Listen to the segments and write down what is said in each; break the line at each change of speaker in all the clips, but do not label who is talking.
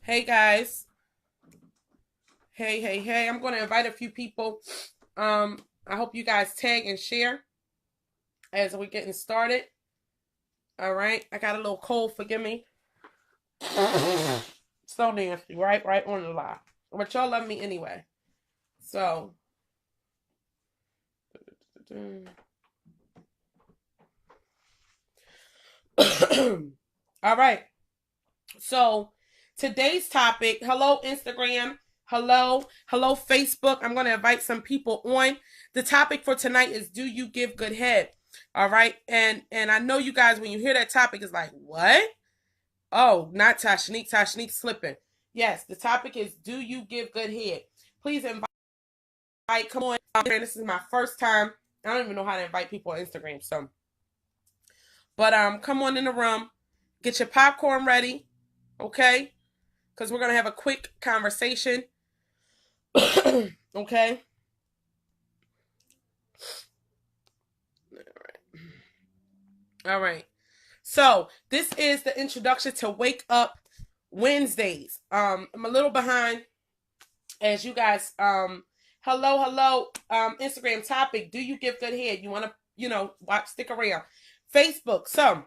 Hey guys. Hey. I'm going to invite a few people. I hope you guys tag and share as we're getting started. All right. I got a little cold, forgive me. So nasty, right? Right on the line. But y'all love me anyway. So, all right. So, today's topic, hello Instagram, hello Facebook. I'm going to invite some people on. The topic for tonight is, do you give good head? All right? And I know you guys, when you hear that topic, is like, "What?" Oh, not Tashanique. Tashanique slipping. Yes, the topic is, do you give good head? Please invite, come on. This is my first time. I don't even know how to invite people on Instagram. So, but come on in the room. Get your popcorn ready, okay? Because we're gonna have a quick conversation. Okay. All right. So this is the introduction to Wake Up Wednesdays. I'm a little behind, as you guys. Hello. Instagram topic: do you give good head? You want to, watch, stick around. Facebook. So,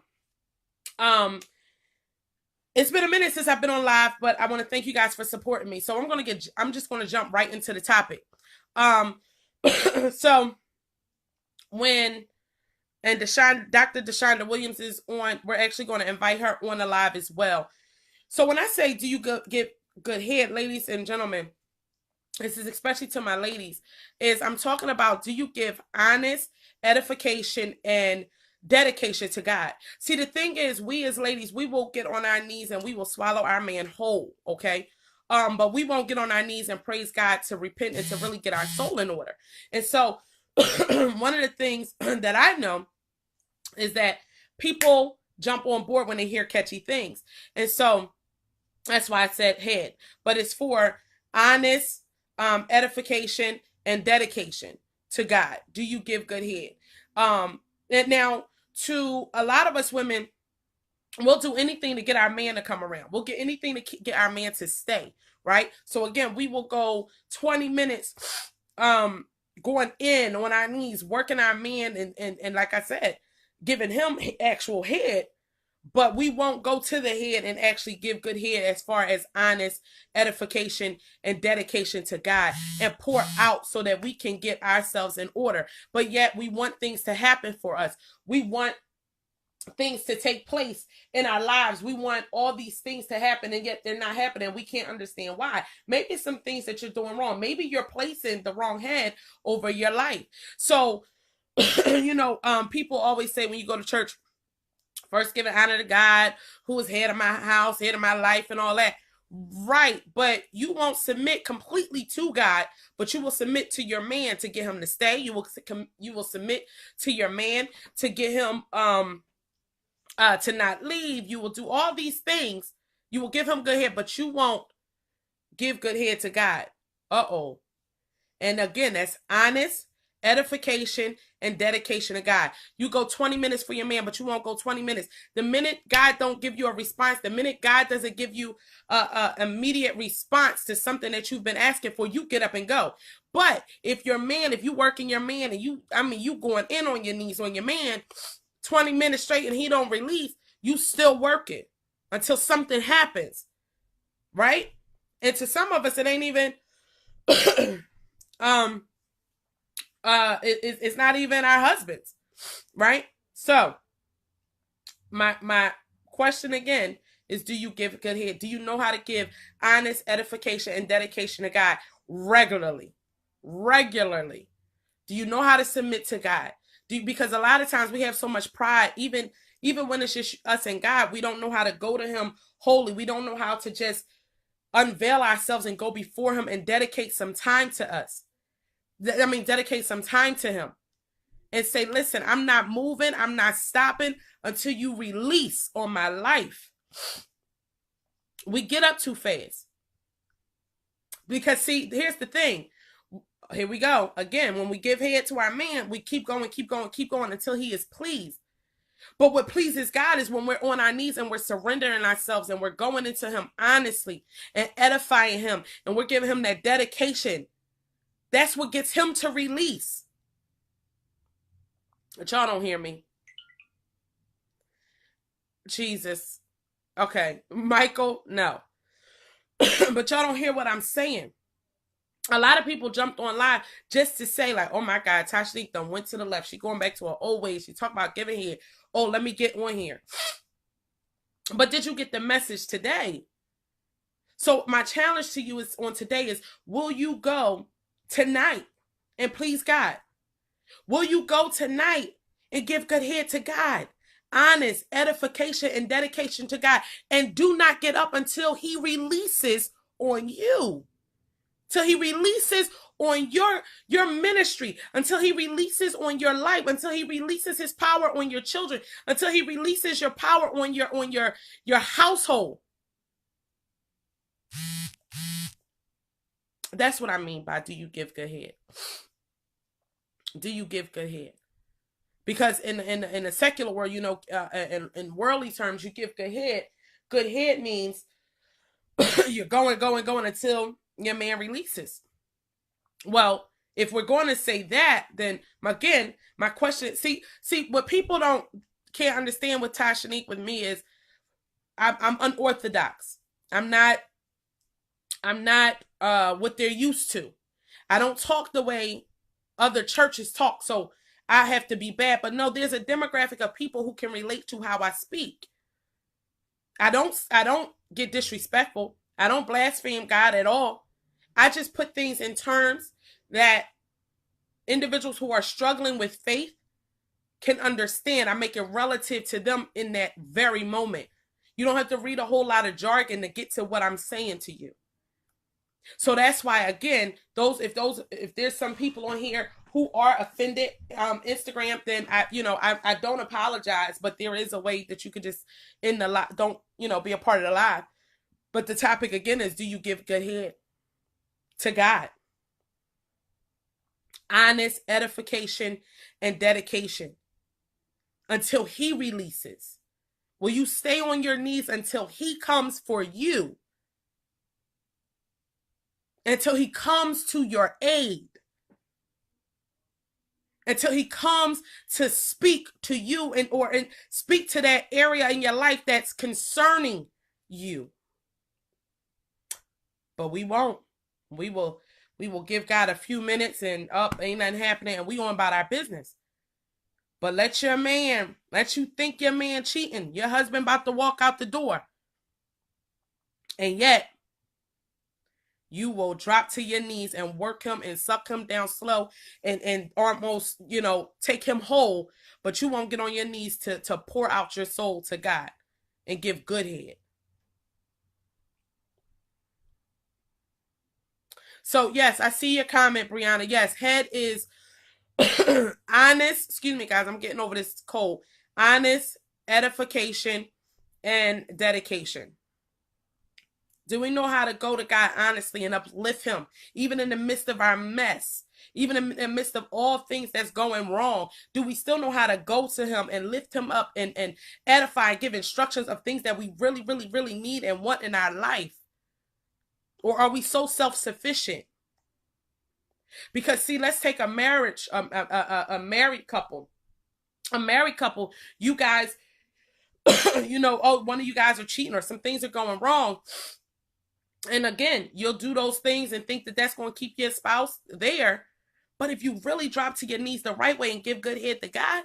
um, it's been a minute since I've been on live, but I want to thank you guys for supporting me. So I'm just gonna jump right into the topic. So when and Dr. Deshaunda Williams is on, we're actually going to invite her on the live as well. So when I say, do you get good head, ladies and gentlemen, this is especially to my ladies, is I'm talking about, do you give honest edification and dedication to God? See, the thing is, we as ladies, we will get on our knees and we will swallow our man whole, okay? But we won't get on our knees and praise God to repent and to really get our soul in order. And so one of the things that I know is that people jump on board when they hear catchy things. And so that's why I said head. But it's for honest edification and dedication to God. Do you give good head? And now, to a lot of us women, we'll do anything to get our man to come around. We'll get anything to get our man to stay, right? So again, we will go 20 minutes going in on our knees, working our man, and like I said, giving him actual head, but we won't go to the head and actually give good head as far as honest edification and dedication to God and pour out so that we can get ourselves in order. But yet we want things to happen for us. We want things to take place in our lives. We want all these things to happen, and yet they're not happening. We can't understand why. Maybe some things that you're doing wrong. Maybe you're placing the wrong head over your life. So, people always say when you go to church, first giving honor to God, who is head of my house, head of my life, and all that. Right, but you won't submit completely to God, but you will submit to your man to get him to stay. You will submit to your man to get him to not leave. You will do all these things. You will give him good head, but you won't give good head to God. Uh-oh. And again, that's honest edification and dedication to God. You go 20 minutes for your man, but you won't go 20 minutes. The minute God don't give you a response, the minute God doesn't give you a immediate response to something that you've been asking for, you get up and go. But if you working your man and you going in on your knees on your man 20 minutes straight and he don't release, you still working until something happens, right? And to some of us, it ain't even it's not even our husbands, right? So my question again is, do you give good head? Do you know how to give honest edification and dedication to God regularly? Do you know how to submit to God? Because a lot of times we have so much pride, even when it's just us and God, we don't know how to go to him wholly. We don't know how to just unveil ourselves and go before him and dedicate some time to us. Dedicate some time to him and say, listen, I'm not moving. I'm not stopping until you release on my life. We get up too fast. Because see, here's the thing. Here we go. Again, when we give head to our man, we keep going until he is pleased. But what pleases God is when we're on our knees and we're surrendering ourselves and we're going into him honestly and edifying him and we're giving him that dedication. That's what gets him to release. But y'all don't hear me. Jesus. Okay. Michael, no. But y'all don't hear what I'm saying. A lot of people jumped on live just to say, like, oh my God, Tashanique done went to the left. She going back to her old ways. She talking about giving here. Oh, let me get on here. But did you get the message today? So my challenge to you is on today is, will you go tonight and please God? Will you go tonight and give good head to God? Honest edification and dedication to God. And do not get up until he releases on you. Till he releases on your ministry, until he releases on your life, until he releases his power on your children, until he releases your power on your household. That's what I mean by, do you give good head? Do you give good head? Because in the secular world, you know, in worldly terms, you give good head. Good head means you're going until your man releases. Well, if we're going to say that, then again, my question, see what people can't understand with Tashanique with me is I'm unorthodox. I'm not what they're used to. I don't talk the way other churches talk, so I have to be bad. But no, there's a demographic of people who can relate to how I speak. I don't get disrespectful. I don't blaspheme God at all. I just put things in terms that individuals who are struggling with faith can understand. I make it relative to them in that very moment. You don't have to read a whole lot of jargon to get to what I'm saying to you. So that's why, again, if there's some people on here who are offended, Instagram, then I don't apologize, but there is a way that you could just end the live, don't, be a part of the live. But the topic again is, do you give good head to God? Honest edification and dedication until he releases. Will you stay on your knees until he comes for you? Until he comes to your aid? Until he comes to speak to you and speak to that area in your life that's concerning you? But we won't. We will give God a few minutes and ain't nothing happening, and we on about our business. But let you think your man cheating, your husband about to walk out the door, and yet you will drop to your knees and work him and suck him down slow and almost, take him whole, but you won't get on your knees to pour out your soul to God and give good head. So yes, I see your comment, Brianna. Yes, head is honest. Excuse me, guys. I'm getting over this cold. Honest edification and dedication. Do we know how to go to God honestly and uplift him, even in the midst of our mess, even in the midst of all things that's going wrong? Do we still know how to go to him and lift him up and edify and give instructions of things that we really, really, really need and want in our life? Or are we so self-sufficient? Because see, let's take a marriage, a married couple. A married couple, you guys, one of you guys are cheating or some things are going wrong. And again, you'll do those things and think that that's going to keep your spouse there. But if you really drop to your knees the right way and give good head to God,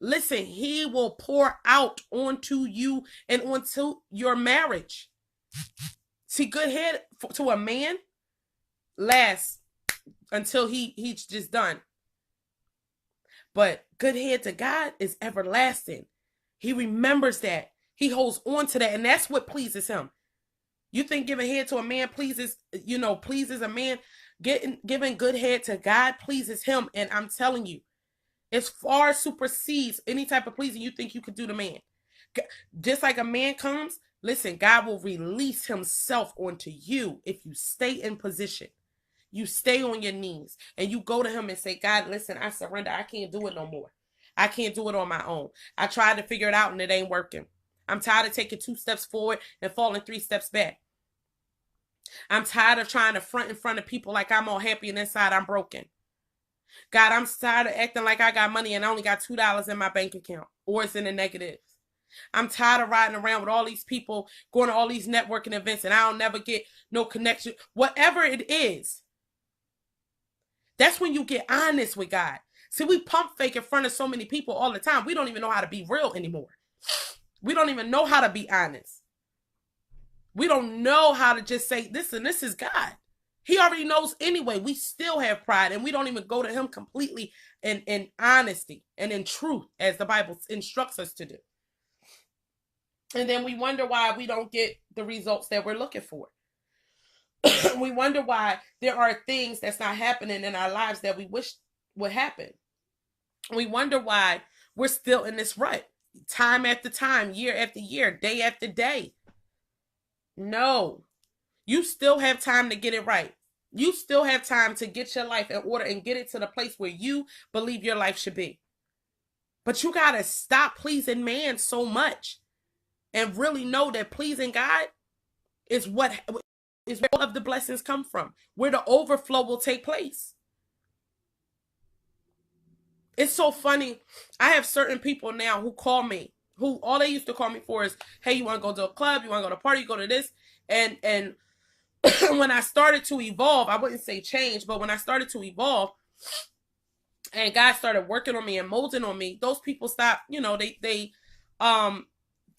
listen, he will pour out onto you and onto your marriage. See, good head to a man lasts until he's just done. But good head to God is everlasting. He remembers that. He holds on to that. And that's what pleases him. You think giving head to a man pleases a man? Giving good head to God pleases him. And I'm telling you, it far supersedes any type of pleasing you think you could do to man. Just like a man comes, listen, God will release himself onto you if you stay in position. You stay on your knees and you go to him and say, God, listen, I surrender. I can't do it no more. I can't do it on my own. I tried to figure it out and it ain't working. I'm tired of taking 2 steps forward and falling 3 steps back. I'm tired of trying to front in front of people like I'm all happy and inside I'm broken. God, I'm tired of acting like I got money and I only got $2 in my bank account or it's in the negatives. I'm tired of riding around with all these people, going to all these networking events, and I don't never get no connection. Whatever it is, that's when you get honest with God. See, we pump fake in front of so many people all the time. We don't even know how to be real anymore. We don't even know how to be honest. We don't know how to just say, listen, this is God. He already knows anyway. We still have pride, and we don't even go to him completely in honesty and in truth, as the Bible instructs us to do. And then we wonder why we don't get the results that we're looking for. We wonder why there are things that's not happening in our lives that we wish would happen. We wonder why we're still in this rut, time after time, year after year, day after day. No, you still have time to get it right. You still have time to get your life in order and get it to the place where you believe your life should be. But you got to stop pleasing man so much and really know that pleasing God is where all of the blessings come from, where the overflow will take place. It's so funny. I have certain people now who call me, who all they used to call me for is, hey, you want to go to a club? You want to go to a party? You go to this? And when I started to evolve, I wouldn't say change, but when I started to evolve and God started working on me and molding on me, those people stopped, they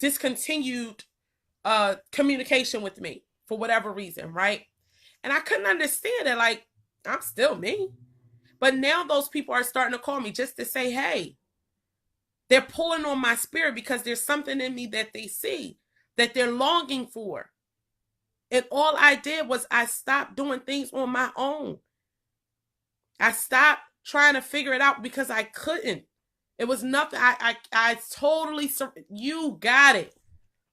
discontinued communication with me for whatever reason, right? And I couldn't understand it. Like, I'm still me. But now those people are starting to call me just to say, hey, they're pulling on my spirit because there's something in me that they see, that they're longing for. And all I did was I stopped doing things on my own. I stopped trying to figure it out because I couldn't. It was nothing. I totally, you got it.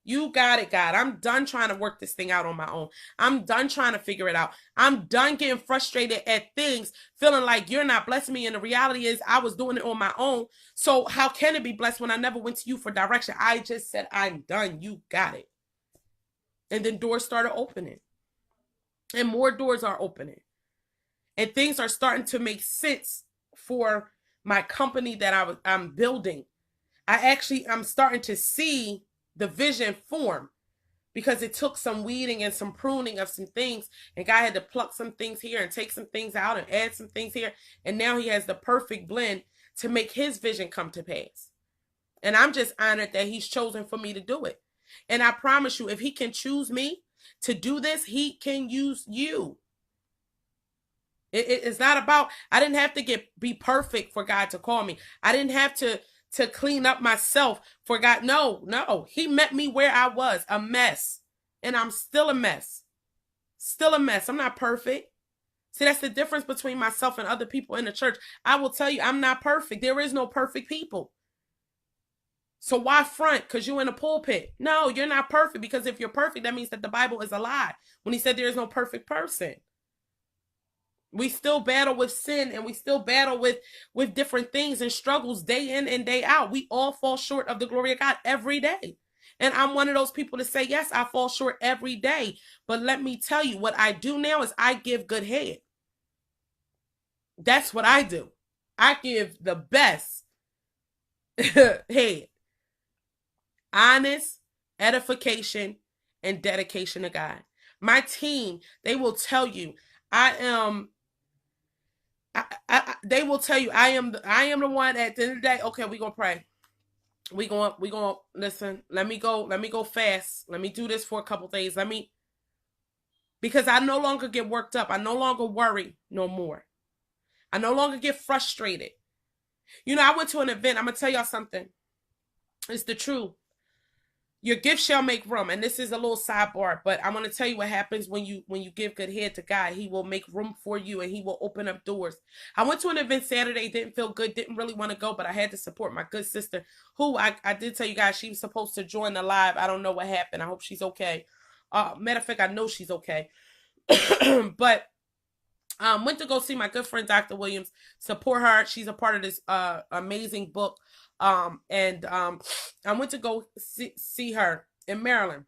You got it, God. I'm done trying to work this thing out on my own. I'm done trying to figure it out. I'm done getting frustrated at things, feeling like you're not blessing me. And the reality is I was doing it on my own. So how can it be blessed when I never went to you for direction? I just said, I'm done. You got it. And then doors started opening. And more doors are opening. And things are starting to make sense for my company that I'm building. I'm starting to see the vision form because it took some weeding and some pruning of some things, and God had to pluck some things here and take some things out and add some things here, and now he has the perfect blend to make his vision come to pass. And I'm just honored that he's chosen for me to do it. And I promise you, if he can choose me to do this, he can use you. It's not about, I didn't have to be perfect for God to call me. I didn't have to clean up myself for God. No. He met me where I was, a mess. And I'm still a mess. Still a mess. I'm not perfect. See, that's the difference between myself and other people in the church. I will tell you, I'm not perfect. There is no perfect people. So why front? Because you're in a pulpit. No, you're not perfect. Because if you're perfect, that means that the Bible is a lie. When he said there is no perfect person. We still battle with sin, and we still battle with different things and struggles day in and day out. We all fall short of the glory of God every day. And I'm one of those people to say, yes, I fall short every day. But let me tell you, what I do now is I give good head. That's what I do. I give the best head. Honest, edification, and dedication to God. My team, they will tell you, they will tell you I am the one at the end of the day. Okay, we're gonna pray. We gonna listen. Let me go fast. Let me do this for a couple days. Because I no longer get worked up. I no longer worry no more. I no longer get frustrated. I went to an event. I'm gonna tell y'all something. It's the truth. Your gift shall make room. And this is a little sidebar, but I'm going to tell you what happens when you give good head to God. He will make room for you and he will open up doors. I went to an event Saturday, didn't feel good, didn't really want to go, but I had to support my good sister who I did tell you guys she was supposed to join the live. I don't know what happened. I hope she's okay. Matter of fact, I know she's okay. But Went to go see my good friend Dr. Williams, support her. She's a part of this amazing book. And I went to go see her in Maryland.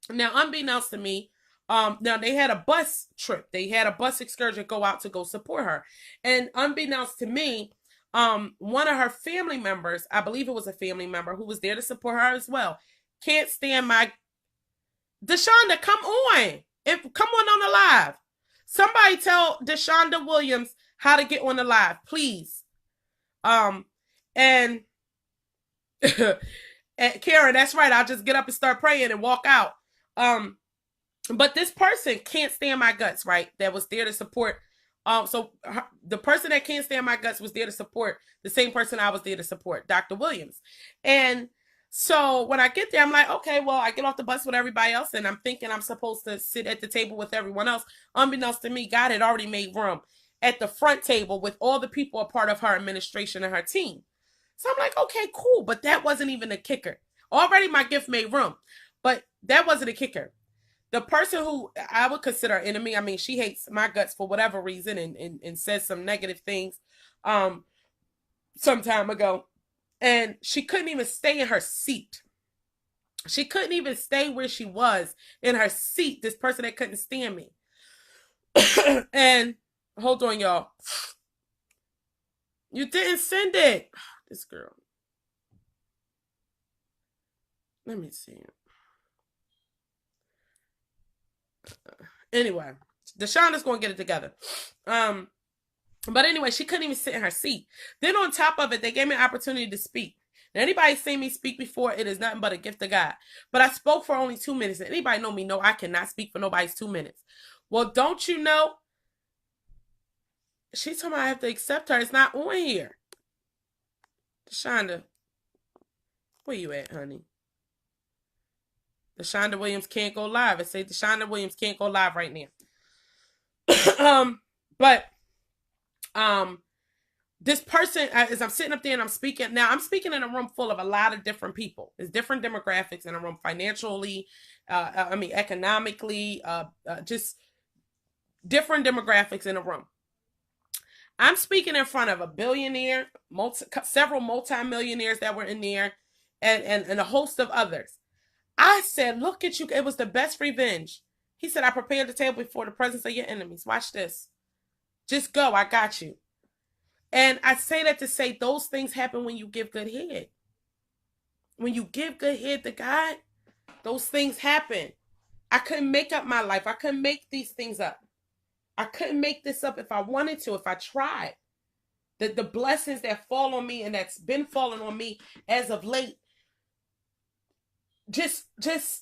Now, unbeknownst to me, now they had a bus trip. They had a bus excursion go out to go support her. And unbeknownst to me, one of her family members, I believe it was a family member who was there to support her as well, can't stand my Deshonda, come on. Come on the live. Somebody tell Deshonda Williams how to get on the live, please. And, and Karen, that's right. I'll just get up and start praying and walk out. But this person can't stand my guts, right? That was there to support. The person that can't stand my guts was there to support the same person I was there to support, Dr. Williams. And so when I get there, I'm like, okay, well, I get off the bus with everybody else, and I'm thinking I'm supposed to sit at the table with everyone else. Unbeknownst to me, God had already made room at the front table with all the people a part of her administration and her team. So I'm like, okay, cool. But that wasn't even the kicker. Already my gift made room, but that wasn't a kicker. The person who I would consider an enemy, I mean, she hates my guts for whatever reason and says some negative things some time ago. And she couldn't even stay in her seat. She couldn't even stay where she was in her seat, this person that couldn't stand me. And hold on, y'all. You didn't send it. This girl. Let me see. Anyway, Deshonda's gonna get it together. But anyway, she couldn't even sit in her seat. Then on top of it, they gave me an opportunity to speak. Now, anybody seen me speak before, it is nothing but a gift of God. But I spoke for only 2 minutes. And anybody know me? No, I cannot speak for nobody's 2 minutes. Well, don't you know? She told me I have to accept her. It's not on here. Deshonda, where you at, honey? Deshonda Williams can't go live. It says Deshonda Williams can't go live right now. This person, as I'm sitting up there and I'm speaking, now I'm speaking in a room full of a lot of different people. There's different demographics in a room, financially, economically, just different demographics in a room. I'm speaking in front of a billionaire, several multimillionaires that were in there, and a host of others. I said, look at you. It was the best revenge. He said, I prepared the table before the presence of your enemies. Watch this. Just go. I got you. And I say that to say those things happen when you give good head. When you give good head to God, those things happen. I couldn't make up my life. I couldn't make these things up. I couldn't make this up if I wanted to, if I tried. The blessings that fall on me and that's been falling on me as of late, just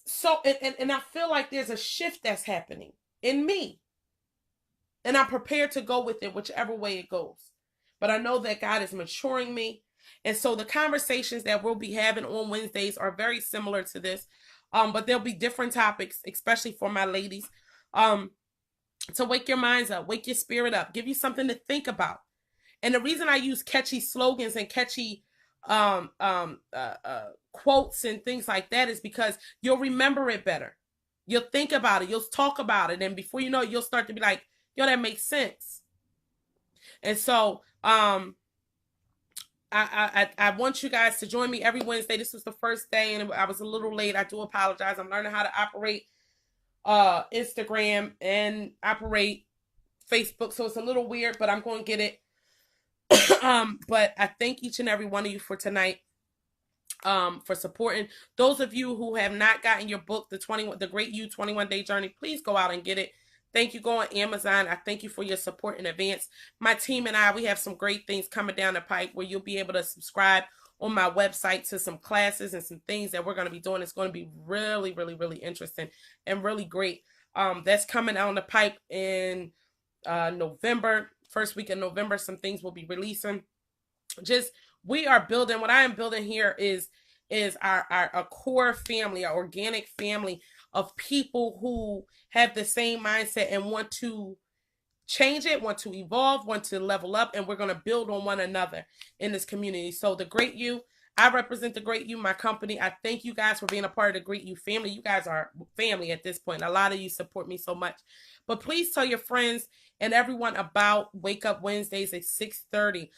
so, and I feel like there's a shift that's happening in me. And I'm prepared to go with it whichever way it goes. But I know that God is maturing me. And so the conversations that we'll be having on Wednesdays are very similar to this. But there'll be different topics, especially for my ladies. To wake your minds up, wake your spirit up, give you something to think about. And the reason I use catchy slogans and catchy quotes and things like that is because you'll remember it better. You'll think about it. You'll talk about it. And before you know it, you'll start to be like, yo, that makes sense. And so I want you guys to join me every Wednesday. This was the first day and I was a little late. I do apologize. I'm learning how to operate Instagram and operate Facebook. So it's a little weird, but I'm going to get it. But I thank each and every one of you for tonight. For supporting those of you who have not gotten your book, the Great You 21-Day Journey, please go out and get it. Thank you. Go on Amazon. I thank you for your support in advance. My team and I, we have some great things coming down the pipe where you'll be able to subscribe on my website to some classes and some things that we're going to be doing. It's going to be really, really, really interesting and really great. That's coming down the pipe in November, first week of November. Some things will be releasing. Just, we are building, what I am building here is our core family, our organic family of people who have the same mindset and want to change it, want to evolve, want to level up, and we're going to build on one another in this community. So the Great You, I represent the Great You, my company. I thank you guys for being a part of the Great You family. You guys are family at this point. A lot of you support me so much. But please tell your friends and everyone about Wake Up Wednesdays at 6:30,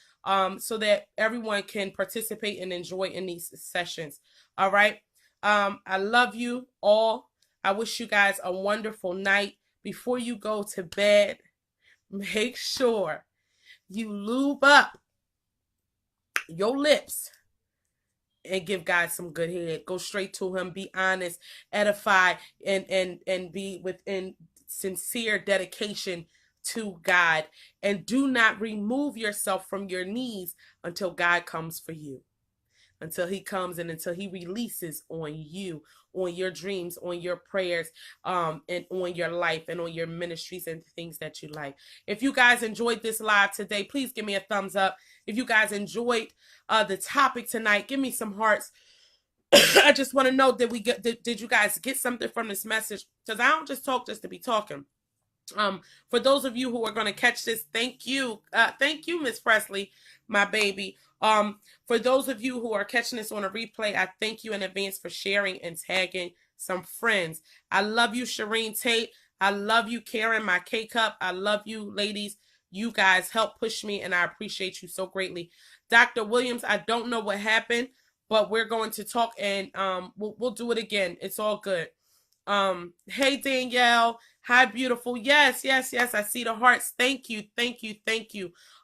so that everyone can participate and enjoy in these sessions. All right. I love you all. I wish you guys a wonderful night. Before you go to bed, make sure you lube up your lips and give God some good head. Go straight to him. Be honest, edify, and be within sincere dedication to God. And do not remove yourself from your knees until God comes for you. Until he comes and until he releases on you, on your dreams, on your prayers, and on your life and on your ministries and things that you like. If you guys enjoyed this live today, please give me a thumbs up. If you guys enjoyed the topic tonight, give me some hearts. I just want to know, did you guys get something from this message? Because I don't just talk just to be talking. For those of you who are going to catch this, thank you, Miss Presley, my baby. For those of you who are catching this on a replay, I thank you in advance for sharing and tagging some friends. I love you, Shireen Tate. I love you, Karen, my K-Cup. I love you, ladies. You guys help push me, and I appreciate you so greatly. Dr. Williams, I don't know what happened, but we're going to talk, and we'll do it again. It's all good. Hey, Danielle. Hi, beautiful. Yes. I see the hearts. Thank you.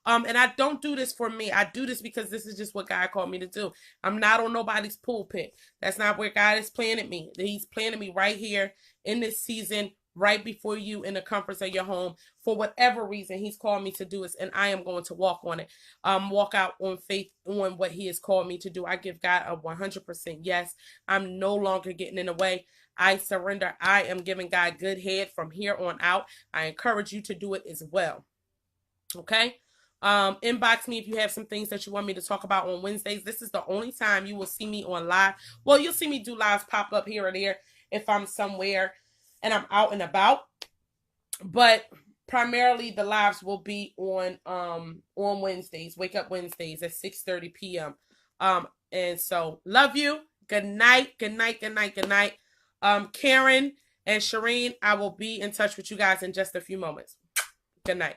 And I don't do this for me. I do this because this is just what God called me to do. I'm not on nobody's pulpit. That's not where God has planted me. He's planted me right here in this season, right before you, in the comforts of your home. For whatever reason he's called me to do it, and I am going to walk on it. Walk out on faith on what he has called me to do. I give God a 100% yes. I'm no longer getting in the way. I surrender. I am giving God good head from here on out. I encourage you to do it as well. Okay? Inbox me if you have some things that you want me to talk about on Wednesdays. This is the only time you will see me on live. Well, you'll see me do lives pop up here or there if I'm somewhere and I'm out and about. But primarily the lives will be on Wednesdays, Wake Up Wednesdays at 6:30 p.m. And so love you. Good night. Karen and Shireen, I will be in touch with you guys in just a few moments. Good night.